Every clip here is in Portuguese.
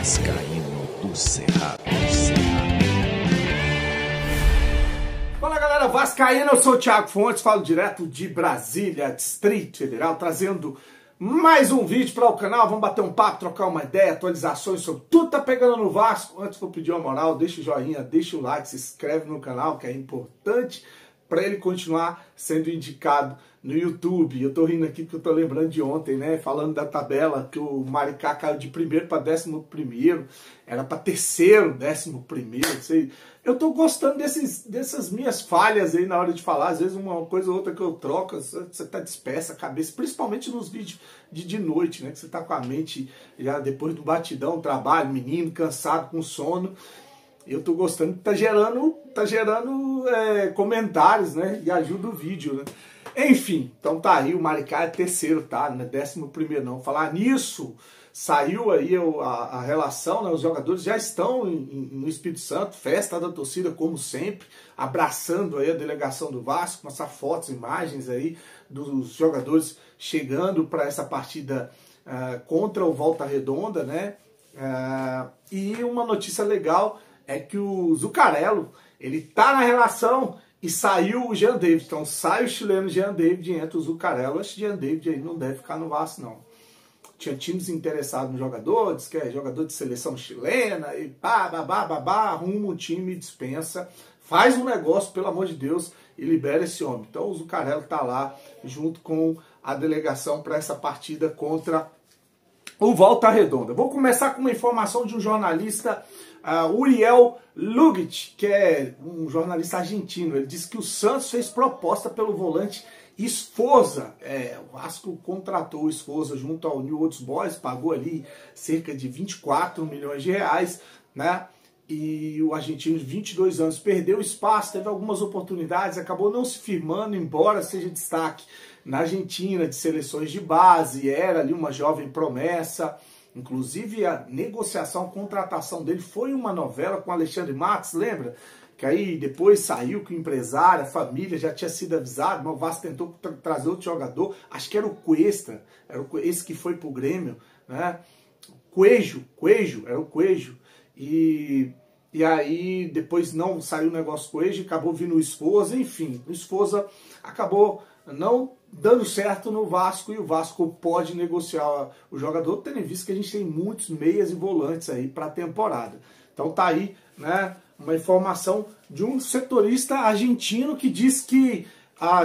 Vascaíno do Cerrado. Fala galera, Vascaíno, eu sou o Thiago Fontes, falo direto de Brasília, Distrito Federal, trazendo mais um vídeo para o canal. Vamos bater um papo, trocar uma ideia, atualizações sobre tudo que tá pegando no Vasco. Antes vou pedir uma moral, deixa o joinha, deixa o like, se inscreve no canal, que é importante para ele continuar sendo indicado no YouTube. Eu tô rindo aqui porque eu tô lembrando de ontem, né? Falando da tabela, que o Maricá caiu de primeiro para 11º, era para terceiro, 11º, sei. Eu tô gostando dessas minhas falhas aí na hora de falar. Às vezes uma coisa ou outra que eu troco, você tá dispersa a cabeça, principalmente nos vídeos de noite, né? Que você tá com a mente já depois do batidão, trabalho, menino, cansado, com sono. Eu tô gostando, tá gerando comentários, né? E ajuda o vídeo, né? Enfim, então tá aí, o Maricá é terceiro, tá? Não é 11º não. Falar nisso, saiu aí a relação, né? Os jogadores já estão no Espírito Santo, festa da torcida, como sempre, abraçando aí a delegação do Vasco, mostrar fotos, imagens aí dos jogadores chegando para essa partida contra o Volta Redonda, né? E uma notícia legal é que o Zuccarello, ele tá na relação e saiu o Jean David. Então sai o chileno Jean David e entra o Zuccarello. Esse Jean David aí não deve ficar no Vasco, não. Tinha times interessados no jogador, diz que é jogador de seleção chilena, e arruma um time, dispensa, faz um negócio, pelo amor de Deus, e libera esse homem. Então o Zuccarello tá lá, junto com a delegação, para essa partida contra o Volta Redonda. Vou começar com uma informação de um jornalista, Uriel Lugic, que é um jornalista argentino. Ele disse que o Santos fez proposta pelo volante Esforza. O Vasco contratou o Esforza junto ao New Old Boys, pagou ali cerca de 24 milhões de reais, né? E o argentino de 22 anos perdeu espaço, teve algumas oportunidades, acabou não se firmando, embora seja destaque na Argentina, de seleções de base, era ali uma jovem promessa. Inclusive a negociação, a contratação dele foi uma novela com Alexandre Matos, lembra? Que aí depois saiu que o empresário, a família já tinha sido avisado, mas o Vasco tentou trazer outro jogador, acho que era o Cuesta, esse que foi pro Grêmio, né? Coelho, era o Coelho. E aí depois não saiu o negócio com o Coelho, acabou vindo o Esforza, enfim, o Esforza acabou não dando certo no Vasco, e o Vasco pode negociar o jogador, tendo em vista que a gente tem muitos meias e volantes aí para a temporada. Então tá aí, né, uma informação de um setorista argentino que diz que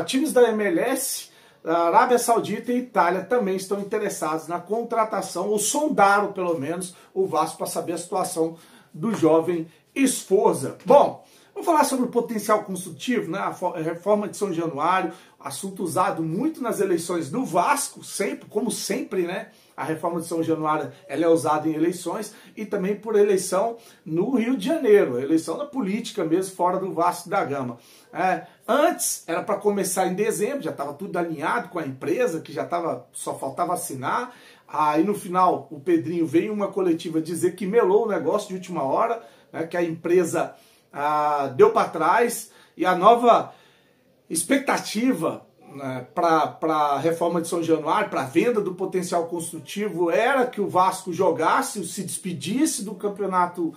times da MLS, a Arábia Saudita e Itália também estão interessados na contratação, ou sondaram pelo menos o Vasco para saber a situação do jovem Esforza. Bom, vamos falar sobre o potencial construtivo, né? A reforma de São Januário, assunto usado muito nas eleições do Vasco, sempre, como sempre, né? A reforma de São Januário, ela é usada em eleições e também por eleição no Rio de Janeiro, eleição da política mesmo, fora do Vasco da Gama. Antes, era para começar em dezembro, já estava tudo alinhado com a empresa, que só faltava assinar. Aí no final, o Pedrinho veio em uma coletiva dizer que melou o negócio de última hora, né? Que a empresa deu para trás, e a nova expectativa, né, para a reforma de São Januário, para a venda do potencial construtivo, era que o Vasco jogasse, se despedisse do campeonato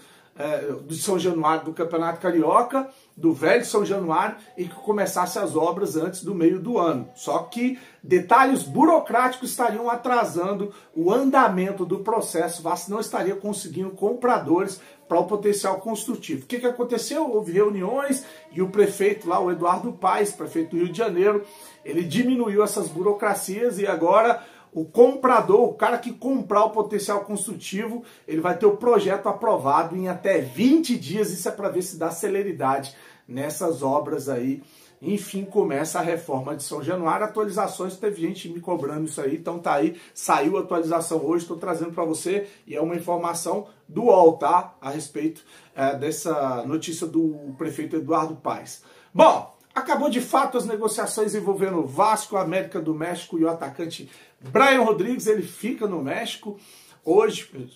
do São Januário, do Campeonato Carioca, do velho São Januário, e que começasse as obras antes do meio do ano. Só que detalhes burocráticos estariam atrasando o andamento do processo. O Vasco não estaria conseguindo compradores para o potencial construtivo. O que aconteceu? Houve reuniões e o prefeito lá, o Eduardo Paes, prefeito do Rio de Janeiro, ele diminuiu essas burocracias, e agora o comprador, o cara que comprar o potencial construtivo, ele vai ter o projeto aprovado em até 20 dias. Isso é para ver se dá celeridade nessas obras aí. Enfim, começa a reforma de São Januário. Atualizações, teve gente me cobrando isso aí, então tá aí, saiu a atualização hoje, estou trazendo para você, e é uma informação do UOL, tá? A respeito dessa notícia do prefeito Eduardo Paes. Bom, acabou de fato as negociações envolvendo o Vasco, a América do México e o atacante Brian Rodrigues. Ele fica no México. Hoje,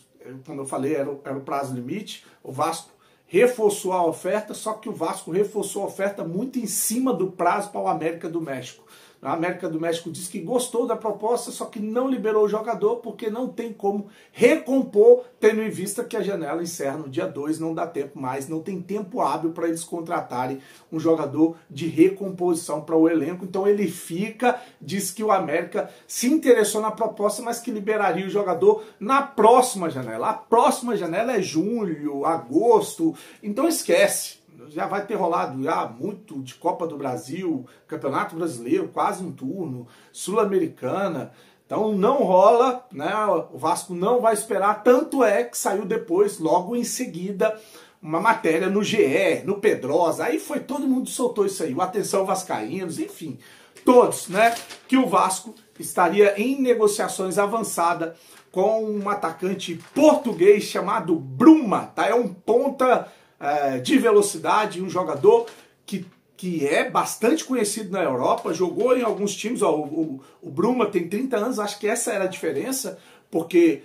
como eu falei, era o prazo limite. O Vasco reforçou a oferta, só que o Vasco reforçou a oferta muito em cima do prazo para o América do México. A América do México diz que gostou da proposta, só que não liberou o jogador porque não tem como recompor, tendo em vista que a janela encerra no dia 2, não dá tempo mais, não tem tempo hábil para eles contratarem um jogador de recomposição para o elenco. Então ele fica, diz que o América se interessou na proposta, mas que liberaria o jogador na próxima janela. A próxima janela é julho, agosto, então esquece. Já vai ter rolado já muito de Copa do Brasil, Campeonato Brasileiro, quase um turno, Sul-Americana. Então não rola, né? O Vasco não vai esperar, tanto é que saiu depois, logo em seguida, uma matéria no GE, no Pedrosa, aí foi todo mundo soltou isso aí, o Atenção Vascaínos, enfim, todos, né? Que o Vasco estaria em negociações avançadas com um atacante português chamado Bruma, tá? É um ponta de velocidade, um jogador que é bastante conhecido na Europa, jogou em alguns times, ó, o Bruma tem 30 anos, acho que essa era a diferença, porque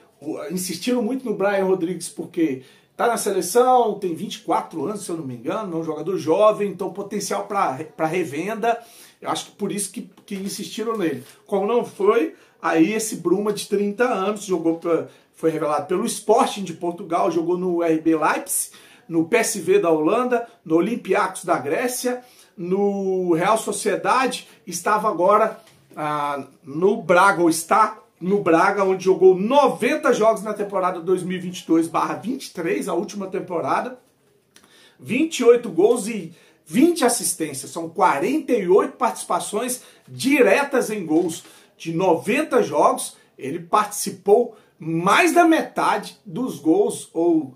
insistiram muito no Brian Rodrigues, porque tá na seleção, tem 24 anos, se eu não me engano, é um jogador jovem, então potencial para revenda, eu acho que por isso que insistiram nele. Como não foi, aí esse Bruma de 30 anos, foi revelado pelo Sporting de Portugal, jogou no RB Leipzig, no PSV da Holanda, no Olympiacos da Grécia, no Real Sociedade, estava agora no Braga, ou está no Braga, onde jogou 90 jogos na temporada 2022/23, a última temporada, 28 gols e 20 assistências, são 48 participações diretas em gols. De 90 jogos, ele participou mais da metade dos gols, ou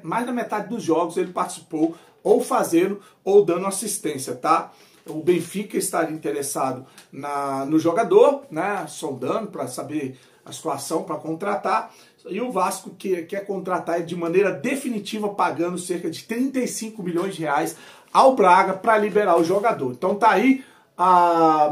mais da metade dos jogos ele participou ou fazendo ou dando assistência, tá? O Benfica estaria interessado no jogador, né? Sondando para saber a situação para contratar. E o Vasco quer contratar de maneira definitiva, pagando cerca de 35 milhões de reais ao Braga para liberar o jogador. Então tá aí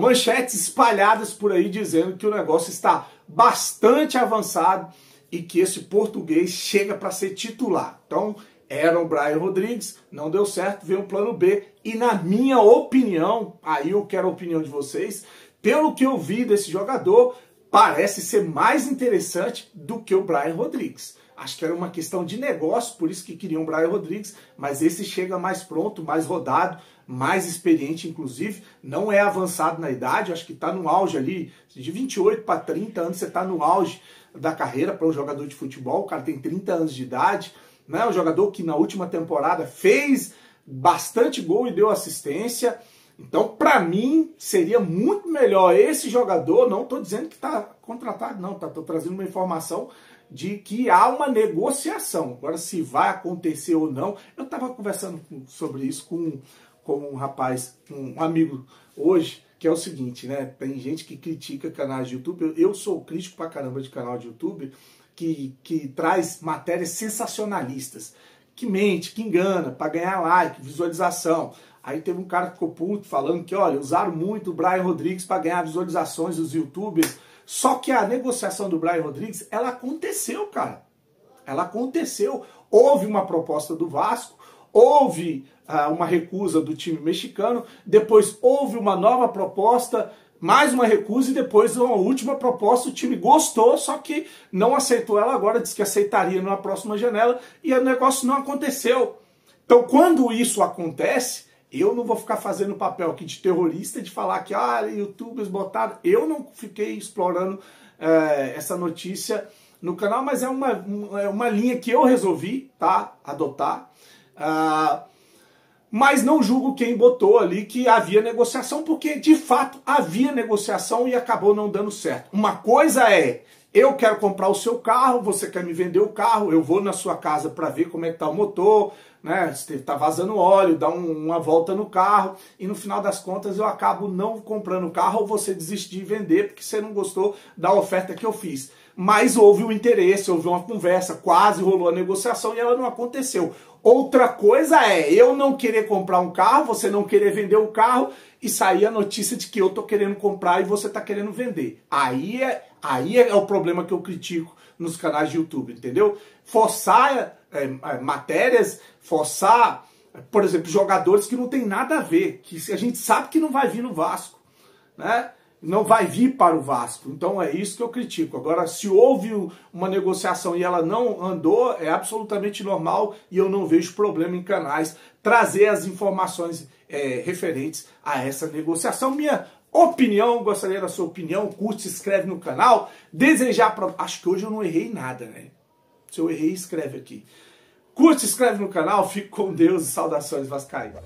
manchetes espalhadas por aí dizendo que o negócio está bastante avançado e que esse português chega para ser titular. Então, era o Brian Rodrigues, não deu certo, veio o plano B, e na minha opinião, aí eu quero a opinião de vocês, pelo que eu vi desse jogador, parece ser mais interessante do que o Brian Rodrigues. Acho que era uma questão de negócio, por isso que queriam o Brian Rodrigues, mas esse chega mais pronto, mais rodado, mais experiente, inclusive, não é avançado na idade, acho que está no auge ali, de 28 para 30 anos, você está no auge da carreira para um jogador de futebol, o cara tem 30 anos de idade, né? Um jogador que na última temporada fez bastante gol e deu assistência. Então, para mim, seria muito melhor esse jogador, não estou dizendo que está contratado, não, estou trazendo uma informação de que há uma negociação. Agora, se vai acontecer ou não, eu estava conversando sobre isso com um rapaz, um amigo hoje, que é o seguinte, né? Tem gente que critica canais de YouTube. Eu sou crítico pra caramba de canal de YouTube que traz matérias sensacionalistas, que mente, que engana, para ganhar like, visualização. Aí teve um cara que ficou puto falando que, olha, usaram muito o Brian Rodrigues para ganhar visualizações dos YouTubers. Só que a negociação do Brian Rodrigues, ela aconteceu, cara. Ela aconteceu. Houve uma proposta do Vasco, houve uma recusa do time mexicano, depois houve uma nova proposta, mais uma recusa e depois uma última proposta. O time gostou, só que não aceitou ela agora, disse que aceitaria na próxima janela e o negócio não aconteceu. Então, quando isso acontece, eu não vou ficar fazendo papel aqui de terrorista, de falar que youtubers botaram. Eu não fiquei explorando essa notícia no canal, mas é uma linha que eu resolvi, tá, adotar. Mas não julgo quem botou ali que havia negociação, porque de fato havia negociação e acabou não dando certo. Uma coisa é, eu quero comprar o seu carro, você quer me vender o carro, eu vou na sua casa para ver como é que tá o motor, né? Se tá vazando óleo, dá uma volta no carro e no final das contas eu acabo não comprando o carro ou você desiste de vender porque você não gostou da oferta que eu fiz. Mas houve um interesse, houve uma conversa, quase rolou a negociação e ela não aconteceu. Outra coisa é eu não querer comprar um carro, você não querer vender o carro e sair a notícia de que eu tô querendo comprar e você tá querendo vender. Aí é o problema que eu critico nos canais de YouTube, entendeu? Forçar matérias, forçar, por exemplo, jogadores que não tem nada a ver, que a gente sabe que não vai vir no Vasco. né? Não vai vir para o Vasco. Então é isso que eu critico. Agora, se houve uma negociação e ela não andou, é absolutamente normal e eu não vejo problema em canais trazer as informações referentes a essa negociação. Minha opinião, gostaria da sua opinião, curte, se inscreve no canal. Desejar para... Acho que hoje eu não errei nada, né? Se eu errei, escreve aqui. Curte, se inscreve no canal, fique com Deus e saudações vascaínas.